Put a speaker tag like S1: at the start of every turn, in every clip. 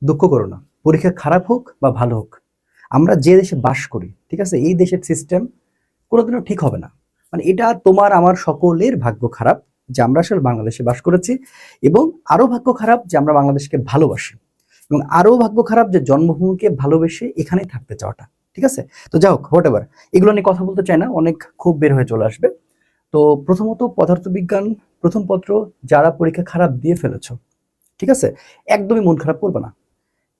S1: দুঃখ করো না, পরীক্ষা খারাপ হোক বা ভালো হোক, আমরা যে দেশে বাস করি, ঠিক আছে, এই দেশের সিস্টেম কোনোদিনও ঠিক হবে না। মানে এটা তোমার আমার সকলের ভাগ্য খারাপ যে আমরা আসলে বাংলাদেশে বাস করেছি, এবং আরো ভাগ্য খারাপ যে আমরা বাংলাদেশকে ভালোবাসি, এবং আরো ভাগ্য খারাপ যে জন্মভূমিকে ভালোবেসে এখানেই থাকতে চাওয়াটা। ঠিক আছে, তো যাই হোক, হোয়াট এভার, এগুলো নিয়ে কথা বলতে চাই না, অনেক খুব বের হয়ে চলে আসবে। তো প্রথমত পদার্থবিজ্ঞান প্রথম পত্র, যারা পরীক্ষা খারাপ দিয়ে ফেলেছো, ঠিক আছে, একদমই মন খারাপ করবে না।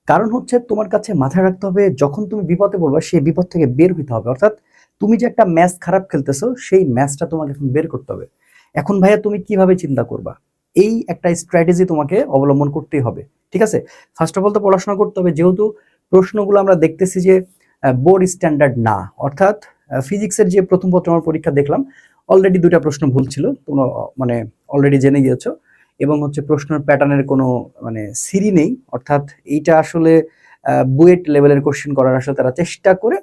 S1: কারণ হচ্ছে তোমার কাছে মাথায় রাখতে হবে, যখন তুমি বিপদে পড়বে সেই বিপদ থেকে বের হইতে হবে। অর্থাৎ তুমি যে একটা ম্যাচ খারাপ খেলতেছো, সেই ম্যাচটা তোমাকে এখন বের করতে হবে। এখন ভাইয়া তুমি কিভাবে চিন্তা করবা, এই একটা স্ট্র্যাটেজি তোমাকে অবলম্বন করতেই হবে। ঠিক আছে, ফার্স্ট অফ অল তো পড়াশোনা করতে হবে, যেহেতু প্রশ্নগুলো আমরা দেখতেছি যে বোর্ড স্ট্যান্ডার্ড না। অর্থাৎ ফিজিক্সের যে প্রথম পত্র আমার পরীক্ষা দেখলাম, অলরেডি দুইটা প্রশ্ন ভুল ছিল, তোমরা মানে অলরেডি জেনে গিয়েছো। এবং হচ্ছে প্রশ্নের প্যাটার্নের কোনো মানে সিরি নেই। অর্থাৎ এইটা আসলে বুয়েট লেভেলের কোশ্চেন করার আসলে তারা চেষ্টা করে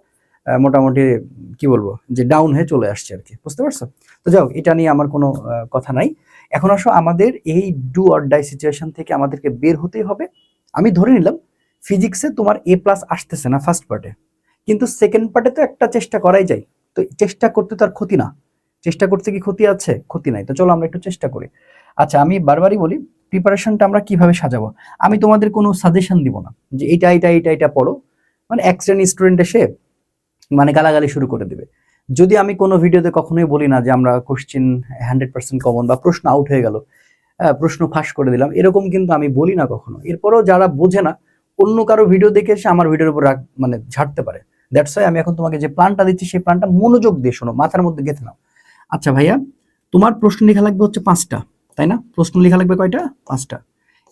S1: মোটামুটি কি বলবো যে ডাউন হয়ে চলে আসছে আর কি, বুঝতে পারছো? তো যাও, এটা নিয়ে আমার কোনো কথা নাই। এখন আসো, আমাদের এই ডু অর ডাই সিচুয়েশন থেকে আমাদেরকে বের হতেই হবে। আমি ধরে নিলাম ফিজিক্সে তোমার এ প্লাস আসতেছে না ফার্স্ট পার্টে, কিন্তু সেকেন্ড পার্টে তো একটা চেষ্টা করাই যায়। তো চেষ্টা করতে তো আর ক্ষতি না, চেষ্টা করতে কি ক্ষতি আছে? ক্ষতি নাই। তো চলো আমরা একটু চেষ্টা করি। আচ্ছা, আমি বারবারই বলি, প্রিপারেশনটা আমরা কিভাবে সাজাবো। আমি তোমাদের কোনো সাজেশন দিব না যে এটা এটা এটা এটা পড়ো, মানে এক শ্রেণী স্টুডেন্ট এসে মানে গালাগালি শুরু করে দেবে। যদি আমি কোনো ভিডিওতে কখনোই বলি না যে আমরা কোশ্চেন 100% কমন বা প্রশ্ন আউট হয়ে গেল, প্রশ্ন ফাঁস করে দিলাম, এরকম কিন্তু আমি বলি না কখনো। এরপরও যারা বোঝে না, অন্য কারো ভিডিও দেখে এসে আমার ভিডিওর উপর রাগ মানে ঝাড়তে পারে। দ্যাটস ওয়াই আমি এখন তোমাকে যে প্ল্যানটা দিচ্ছি, সেই প্ল্যানটা মনোযোগ দিয়ে শোনো, মাথার মধ্যে গেঁথে নাও। আচ্ছা ভাইয়া, তোমার প্রশ্ন লেখা লাগবে হচ্ছে 5টা, তাই না? প্রশ্ন লেখা লাগবে কয়টা? 5টা।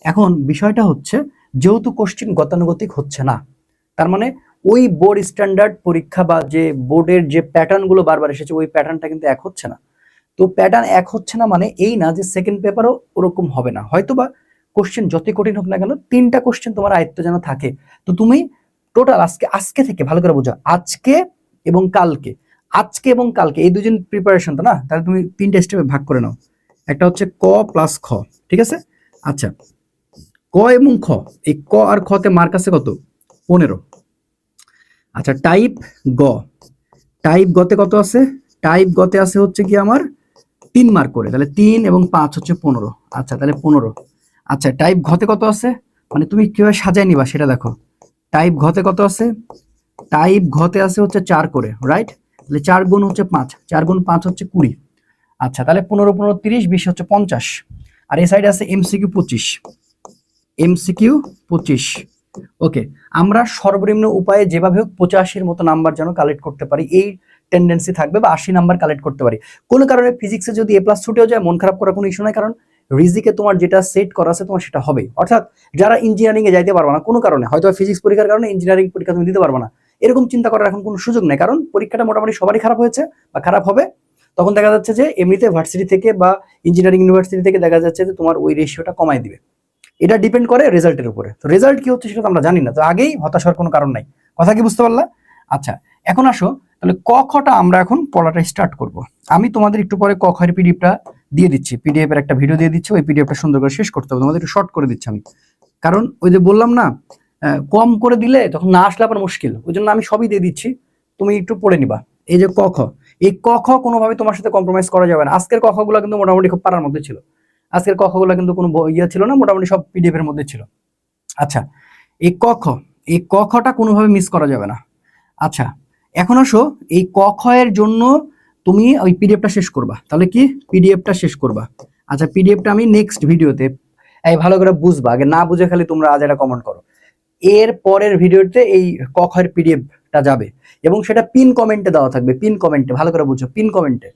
S1: এখন বিষয়টা হচ্ছে, যেহেতু কোশ্চেন গতানুগতিক হচ্ছে না, তার মানে ওই বোর্ড স্ট্যান্ডার্ড পরীক্ষা বা যে বোর্ডের যে প্যাটার্ন গুলো বারবার এসেছে, ওই প্যাটার্নটা কিন্তু এক হচ্ছে না। তো প্যাটার্ন এক হচ্ছে না মানে এই না যে সেকেন্ড পেপারও ওরকম হবে না। হয়তোবা কোশ্চেন যতই কঠিন হোক না কেন, 3টা কোশ্চেন তোমার আয়ত্ত যেন থাকে। তো তুমি টোটাল আজকে আজকে থেকে ভালো করে বোঝা, আজকে এবং কালকে, আজকে এবং কালকে এই দুদিন প্রিপারেশন তো না, তাহলে তুমি 3টা স্টেপে ভাগ করে নাও। একটা হচ্ছে ক প্লাস খ, ঠিক আছে? আচ্ছা, ক এবং খ, এই ক আর খতে মার্ক আছে কত? 15। আচ্ছা, টাইপ গ, টাইপ গতে কত আছে? টাইপ গতে আছে হচ্ছে কি আমার 3 মার্ক করে, তাহলে 3 এবং 5 হচ্ছে 15। আচ্ছা, তাহলে 15। আচ্ছা, টাইপ ঘতে কত আছে, মানে তুমি কিভাবে সাজায় নিবা সেটা দেখো। টাইপ ঘতে কত আছে? টাইপ ঘতে আছে হচ্ছে 4 করে, রাইট? তাহলে 4 গুণ হচ্ছে 5, 4 গুণ 5 হচ্ছে 20। আচ্ছা, তাহলে 15 15 30 20 হচ্ছে 50। আর এই সাইডে আছে এমসিকিউ 25, এমসিকিউ 25। ওকে, আমরা সর্বনিম্ন উপায়ে যেভাবে হোক 85-এর মতো নাম্বার যেন কালেক্ট করতে পারি, এই টেন্ডেন্সি থাকবে, বা 80 নাম্বার কালেক্ট করতে পারি। কোনো কারণে ফিজিক্সে যদি এ প্লাস ছুটেও যায়, মন খারাপ করার কোনো ইস্যু নাই, কারণ রিজিকে তোমার যেটা সেট করা আছে তোমার সেটা হবে। অর্থাৎ যারা ইঞ্জিনিয়ারিং এ যাইতে পারবে না কোনো কারণে, হয়তো ফিজিক্স পরীক্ষার কারণে ইঞ্জিনিয়ারিং পরীক্ষা তুমি দিতে পারবে না, এরকম চিন্তা করার এখন কোনো সুযোগ নেই, কারণ পরীক্ষাটা মোটামুটি সবারই খারাপ হয়েছে বা খারাপ হবে। তখন দেখা যাচ্ছে যে এমনিতে ভার্সিটি থেকে বা ইঞ্জিনিয়ারিং ইউনিভার্সিটি থেকে দেখা যাচ্ছে যে তোমার ওই রেশিওটা কমাই দিবে। এটা ডিপেন্ড করে রেজাল্টের উপরে। তো রেজাল্ট কি হচ্ছে সেটা তো আমরা জানি না, তো আগেই হতাশ হওয়ার কোনো কারণ নাই। কথা কি বুঝতে পারলা? আচ্ছা, এখন আসো, তাহলে ক খটা আমরা এখন পড়াটা স্টার্ট করব। আমি তোমাদের একটু পরে ক খয়ের পিডিএফটা দিয়ে দিচ্ছি, পিডিএফ এর একটা ভিডিও দিয়ে দিচ্ছি, ওই পিডিএফটা সুন্দর করে শেষ করতে হবে, তোমাদের একটু শর্ট করে দিচ্ছি আমি। কারণ ওই যে বললাম না, কম করে দিলে তখন না আসলে আবার মুশকিল, ওই জন্য আমি সবই দিয়ে দিচ্ছি, তুমি একটু পড়ে নিবা। এই যে ক খ, এই ক খ কোনোভাবে তোমার সাথে কম্প্রোমাইজ করা যাবে না। আজকের ক খ গুলো কিন্তু মোটামুটি খুব পারার মধ্যে ছিল, আজকের ক খ গুলো কিন্তু কোনো ইয়ে ছিল না, মোটামুটি সব পিডিএফ এর মধ্যে ছিল। আচ্ছা, এই ক খ, এই ক খটা কোনোভাবে মিস করা যাবে না। আচ্ছা, এখন আসো, এই ক খ এর জন্য তুমি ওই পিডিএফটা শেষ করবা, তাহলে কি পিডিএফটা শেষ করবা। আচ্ছা, পিডিএফটা আমি নেক্সট ভিডিওতে, এই ভালো করে বুঝবা, আগে না বুঝে খালি তোমরা আজ একটা কমেন্ট করো। এর পরের ভিডিওতে এই ক খ এর পিডিএফটা যাবে, এবং সেটা পিন কমেন্টে দেওয়া থাকবে। পিন কমেন্টে ভালো করে বুঝো, পিন কমেন্টে,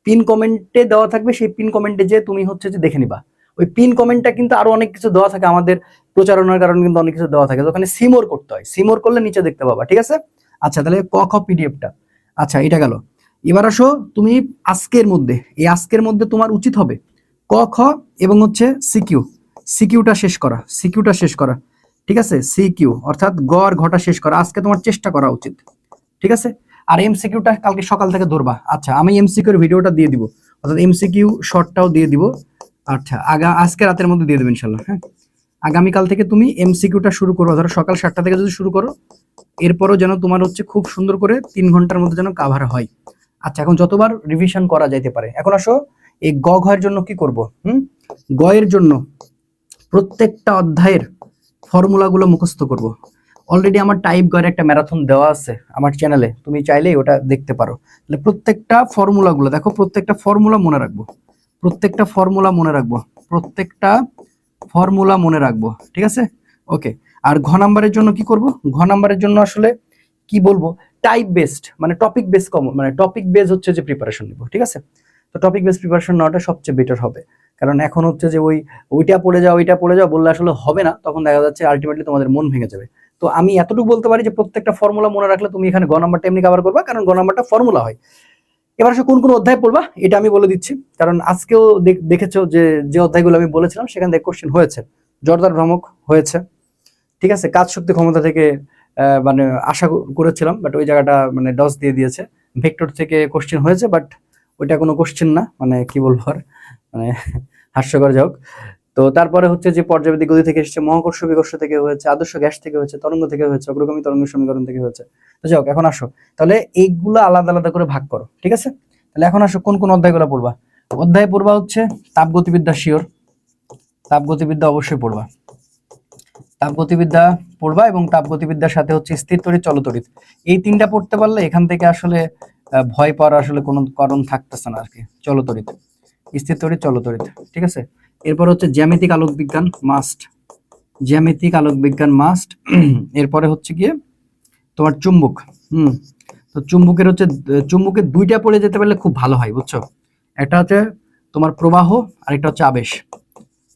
S1: পিন কমেন্টে দেওয়া থাকবে। সেই পিন কমেন্টে যে তুমি হচ্ছে যে দেখে নিবা। ওই পিন কমেন্টটা কিন্তু আরো অনেক কিছু দেওয়া থাকে, আমাদের প্রচারণার কারণে কিন্তু অনেক কিছু দেওয়া থাকে, ওখানে সিমোর করতে হয়, সিমোর করলে নিচে দেখতে পাবা, ঠিক আছে? আচ্ছা, তাহলে ক খ পিডিএফটা, আচ্ছা এটা গেল। এবার আসো, তুমি আজকের মধ্যে, এই আজকের মধ্যে তোমার উচিত হবে ক খ এবং হচ্ছে সিকিউ, সিকিউটা শেষ করা, সিকিউটা শেষ করা, ঠিক আছে? সিকিউ অর্থাৎ গ আর ঘটা শেষ করা আজকে তোমার চেষ্টা করা উচিত, ঠিক আছে? আর এমসিকিউটা কালকে সকাল থেকে ধরবা। আচ্ছা, আমি এমসিকিউর ভিডিওটা দিয়ে দিব, অর্থাৎ এমসিকিউ শর্টটাও দিয়ে দিব। আচ্ছা, আজকে রাতের মধ্যে দিয়ে দেবেন ইনশাল্লাহ, হ্যাঁ? আগামীকাল থেকে তুমি এমসিকিউটা শুরু করো, ধরো সকাল 7টা থেকে যদি শুরু করো, এরপরও যেন তোমার হচ্ছে খুব সুন্দর করে 3 ঘন্টার মধ্যে যেন কাভার হয়। আচ্ছা, এখন যতবার রিভিশন করা যাইতে পারে। এখন আসো এই গ ঘয়ের জন্য কি করব। গ এর জন্য প্রত্যেকটা অধ্যায়ের ফর্মুলাগুলো মুখস্থ করব। অলরেডি আমার টাইপ গয়ের একটা ম্যারাথন দেওয়া আছে আমার চ্যানেলে, তুমি চাইলেই ওটা দেখতে পারো। তাহলে প্রত্যেকটা ফর্মুলাগুলো দেখো, প্রত্যেকটা ফর্মুলা মনে রাখবো, প্রত্যেকটা ফর্মুলা মনে রাখবো, প্রত্যেকটা ফর্মুলা মনে রাখবো, ঠিক আছে? ওকে। আর ঘ নাম্বারের জন্য কি করব? ঘ নাম্বারের জন্য আসলে কি বলবো, টাইপ বেসড মানে টপিক বেস কমন, মানে টপিক বেস হচ্ছে যে প্রিপারেশন নিব, ঠিক আছে? তো টপিক বেস প্রিপারেশন নেওয়াটা সবচেয়ে বেটার হবে, কারণ এখন হচ্ছে যে ওইটা পড়ে যাও বললে আসলে হবে না, তখন দেখা যাচ্ছে আলটিমেটলি তোমাদের মন ভেঙে যাবে। তো আমি এতটুকু বলতে পারি যে প্রত্যেকটা ফর্মুলা মনে রাখলে তুমি এখানে গ নাম্বারটা এমনি কভার করবা, কারণ গ নাম্বারটা ফর্মুলা হয়। এবার আসলে কোন কোন অধ্যায় পড়বা এটা আমি বলে দিচ্ছি, কারণ আজকেও দেখেছো যে অধ্যায়গুলো আমি বলেছিলাম সেখান থেকে কোশ্চেন হয়েছে। জোরদার ভ্রামক হয়েছে, ঠিক আছে? কাজ শক্তি ক্ষমতা থেকে মানে আশা করেছিলাম, বাট ওই জায়গাটা মানে ডস দিয়ে দিয়েছে। ভেক্টর থেকে কোশ্চেন হয়েছে, বাট ওইটা কোনো কোশ্চেন না, মানে কি বলবো আর, মানে হাস্যকর। যাক, তো তারপরে হচ্ছে যে পর্যাবৃত্তি গতি থেকে এসেছে, মহাকর্ষ বিকর্ষ থেকে হয়েছে, আদর্শ গ্যাস থেকে হয়েছে, তরঙ্গ থেকে হয়েছে, অগ্রগামী তরঙ্গ সমীকরণ থেকে হয়েছে। তো যাক, এখন আসো তাহলে এইগুলো আলাদা আলাদা করে ভাগ করো, ঠিক আছে? তাহলে এখন আসো কোন কোন অধ্যায়গুলো পড়বা। অধ্যায় পড়বা হচ্ছে তাপগতিবিদ্যা, শিওর, তাপগতিবিদ্যা অবশ্যই পড়বা, তাপগতিবিদ্যা পড়বা, এবং তাপগতিবিদ্যার সাথে হচ্ছে স্থির তড়িৎ, চলতড়িৎ, এই তিনটা পড়তে পারলে এখান থেকে আসলে ভয় পাওয়ার আসলে কোনো কারণ থাকতেছে না আর কি। চলতড়িৎ, স্থির তড়িৎ, চলতড়িৎ, ঠিক আছে? এরপর হচ্ছে জ্যামিতিক আলোক বিজ্ঞান মাস্ট, জ্যামিতিক আলোক বিজ্ঞান মাস্ট। এরপরে হচ্ছে গিয়ে তোমার চুম্বক। তো চুম্বকের হচ্ছে, চুম্বকের দুইটা পড়ে যেতে পারলে খুব ভালো হয়, বুঝছো? একটা হচ্ছে তোমার প্রবাহ, আর একটা হচ্ছে আবেশ,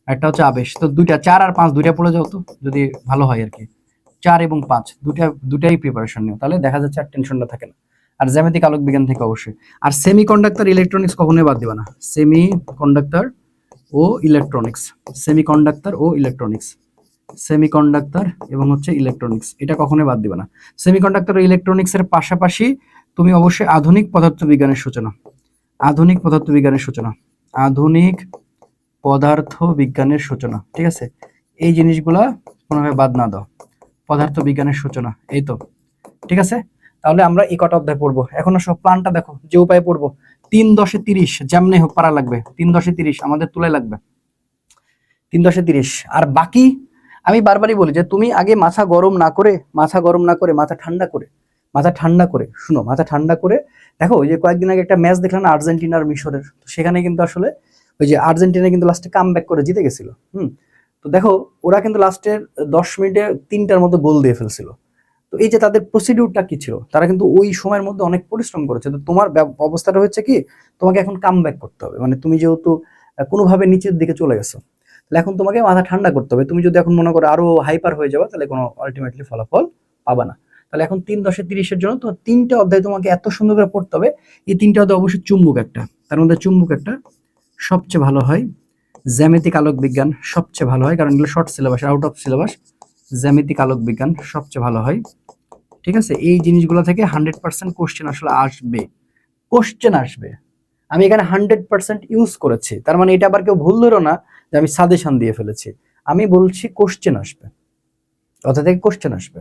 S1: একটা হচ্ছে আবেশ। তো দুইটা 4 আর 5 দুইটা পড়ে যাও তো, যদি ভালো হয় আর কি। 4 এবং 5 দুটাই প্রিপারেশন নিও, তাহলে দেখা যাচ্ছে আর টেনশনটা থাকে না। আর জ্যামিতিক আলোক বিজ্ঞান থেকে অবশ্যই। আর সেমি কন্ডাক্টর, ইলেকট্রনিক্স কখনোই বাদ দিবা না। সেমি কন্ডাক্টর ও ইলেকট্রনিক্স, সেমি কন্ডাক্টর ও ইলেকট্রনিক্স, সেমি কন্ডাক্টর এবং হচ্ছে ইলেকট্রনিক্স, এটা কখনোই বাদ দিবা না। সেমি কন্ডাক্টর ও ইলেকট্রনিক্স এর পাশাপাশি তুমি অবশ্যই আধুনিক পদার্থবিজ্ঞানের সূচনা, আধুনিক পদার্থবিজ্ঞানের সূচনা, আধুনিক পদার্থ বিজ্ঞানের সূচনা, ঠিক আছে? এই জিনিসগুলা কোনোভাবে বাদ না দাও। পদার্থ বিজ্ঞানের সূচনা, এই তো, ঠিক আছে? তাহলে আমরা এই কটা অধ্যায় পড়বো। এখন সব প্ল্যানটা দেখো, যে উপায়ে পড়বো, 3-10-30 যেমনি হোক পারা লাগবে। 3-10-30 আমাদের তুলে লাগবে, 3-10-30। আর বাকি আমি বারবারই বলি যে তুমি আগে মাথা গরম না করে, মাথা ঠান্ডা করে শুনো, মাথা ঠান্ডা করে দেখো। ওই যে কয়েকদিন আগে একটা ম্যাচ দেখলাম না, আর্জেন্টিনার মিশরের, তো সেখানে কিন্তু আসলে ওই যে আর্জেন্টিনা কিন্তু লাস্টে কাম ব্যাক করে জিতে গেছিল। তো দেখো, ওরা কিন্তু লাস্টের 10 মিনিটে 3টার মতো গোল দিয়ে ফেলছিল। তো এই যে তাদের প্রসিডিউরটা কি ছিল, তারা কিন্তু ওই সময়ের মধ্যে অনেক পরিশ্রম করেছে। তো তোমার অবস্থাটা হচ্ছে কি, তোমাকে এখন কাম ব্যাক করতে হবে, মানে তুমি যেহেতু কোনোভাবে নিচের দিকে চলে গেছো, তাহলে এখন তোমাকে মাথা ঠান্ডা করতে হবে। তুমি যদি এখন মনে করো আরো হাইপার হয়ে যাবে, তাহলে কোনো আলটিমেটলি ফলাফল পাবা না। তাহলে এখন 3-10-30 জন্য তোমার 3টা অধ্যায় তোমাকে এত সুন্দর করে পড়তে হবে। এই 3টা অধ্যায় অবশ্যই চুম্বক একটা, তার মধ্যে চুম্বক একটা সবচেয়ে ভালো হয়। জ্যামিতিক আলোক বিজ্ঞান সবচেয়ে ভালো হয়, কারণ এগুলো short syllabus, out of syllabus. জ্যামিতিক আলোক বিজ্ঞান সবচেয়ে ভালো হয়, ঠিক আছে? এই জিনিসগুলো থেকে 100% কোশ্চেন আসলে আসবে, কোশ্চেন আসবে। আমি এখানে 100% ইউজ করেছি, তার মানে এটা আবার কেউ ভুল ধরো না যে আমি সাজেশন দিয়ে ফেলেছি। আমি বলছি কোশ্চেন আসবে, কথা থেকে কোশ্চেন আসবে।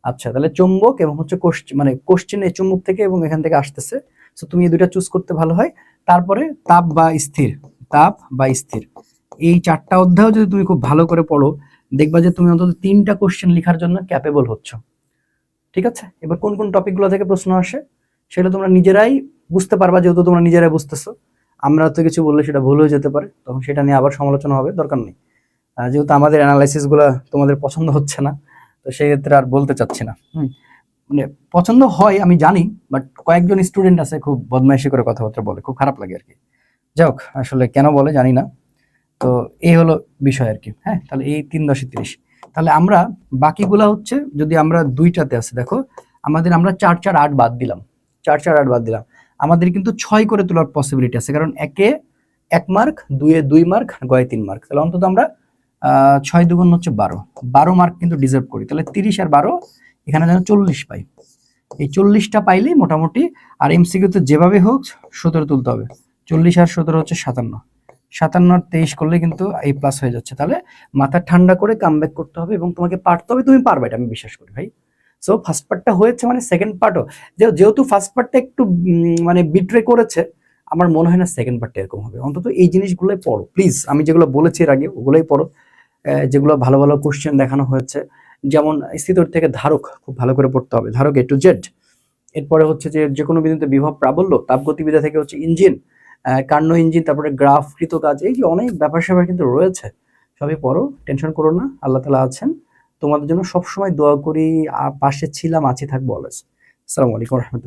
S1: আচ্ছা, তাহলে চুম্বক এবং হচ্ছে কোশ্চেন, মানে কোশ্চেন এই চুম্বক থেকে এবং এখান থেকে আসতেছে। সো তুমি এই দুইটা চুজ করতে ভালো হয়। তারপরে তাপ বা স্থির, তাপ বা স্থির, এই 4টা অধ্যায় যদি তুমি খুব ভালো করে পড়ো, দেখবা যে তুমি অন্তত 3টা কোশ্চেন লেখার জন্য ক্যাপেবল হচ্ছ, ঠিক আছে? এবার কোন কোন টপিকগুলো থেকে প্রশ্ন আসে সেটা তোমরা নিজেরাই বুঝতে পারবা, যেহেতু তোমরা নিজেরাই বুঝতেছো। আমরা তো কিছু বললে সেটা ভুল হয়ে যেতে পারে, তখন সেটা নিয়ে আবার সমালোচনা হবে, দরকার নেই। যেহেতু আমাদের অ্যানালাইসিস গুলা তোমাদের পছন্দ হচ্ছে না, তো সেক্ষেত্রে আর বলতে চাচ্ছি না। মানে পছন্দ হয় আমি জানি, বাট কয়েকজন স্টুডেন্ট আছে খুব বদমাইশি করে কথাবার্তা বলে, খুব খারাপ লাগে আর কি। যাই হোক, আসলে কেন বলে জানি না। তো এই হলো বিষয় আর কি। হ্যাঁ, তাহলে এই 3-10-30। তাহলে আমরা বাকিগুলা হচ্ছে, যদি আমরা 2টাতে আছে, দেখো আমাদের আমরা 4-4-8 বাদ দিলাম, 4-4-8 বাদ দিলাম। আমাদের কিন্তু 6 করে তোলার পসিবিলিটি আছে, কারণ 1-এ 1 মার্ক, 2-এ 2 মার্ক, গয়ে 3 মার্ক। তাহলে অন্তত আমরা 6 দুগুণ হচ্ছে 12 মার্ক কিন্তু ডিজার্ভ করি। তাহলে 30 আর 12 এখানে যেন 40 পাই। এই 40টা পাইলেই মোটামুটি, আর এমসিকিউতে যেভাবে হোক 17 তুলতে হবে। 40 আর 17 হচ্ছে 57, 57 আর 23 করলে কিন্তু A প্লাস হয়ে যাচ্ছে। তাহলে মাথা ঠান্ডা করে কামব্যাক করতে হবে এবং তোমাকে পারতে হবে, তুমি পারবে, এটা আমি বিশ্বাস করি ভাই। সো ফার্স্ট পার্টটা হয়েছে, মানে সেকেন্ড পার্টও যেহেতু ফার্স্ট পার্টটা একটু মানে বিট্রে করেছে, আমার মনে হয় না সেকেন্ড পার্টটা এরকম হবে। অন্তত এই জিনিসগুলোই পড়ো প্লিজ, আমি যেগুলো বলেছি এর আগে ওগুলোই পড়ো। যেগুলো ভালো ভালো কোশ্চেন দেখানো হয়েছে, যেমন স্থিতর থেকে ধারক খুব ভালো করে পড়তে হবে, ধারক A to Z। এরপরে হচ্ছে যে কোনো বিন্দুতে বিভব প্রাবল্য, তাপগতিবিদ্যা থেকে হচ্ছে ইঞ্জিন, কার্নো ইঞ্জিন, তারপরে গ্রাফ, কৃতকাজ, এই যে অনেক ব্যাপার স্যাপার কিন্তু রয়েছে। সবই পড়ো, টেনশন করো না, আল্লাহ তাআলা আছেন তোমাদের জন্য, সবসময় দোয়া করি, পাশে ছিলাম, আছি, থাকবো অলওয়েজ। আসসালামু আলাইকুম রহমতুল্লাহ।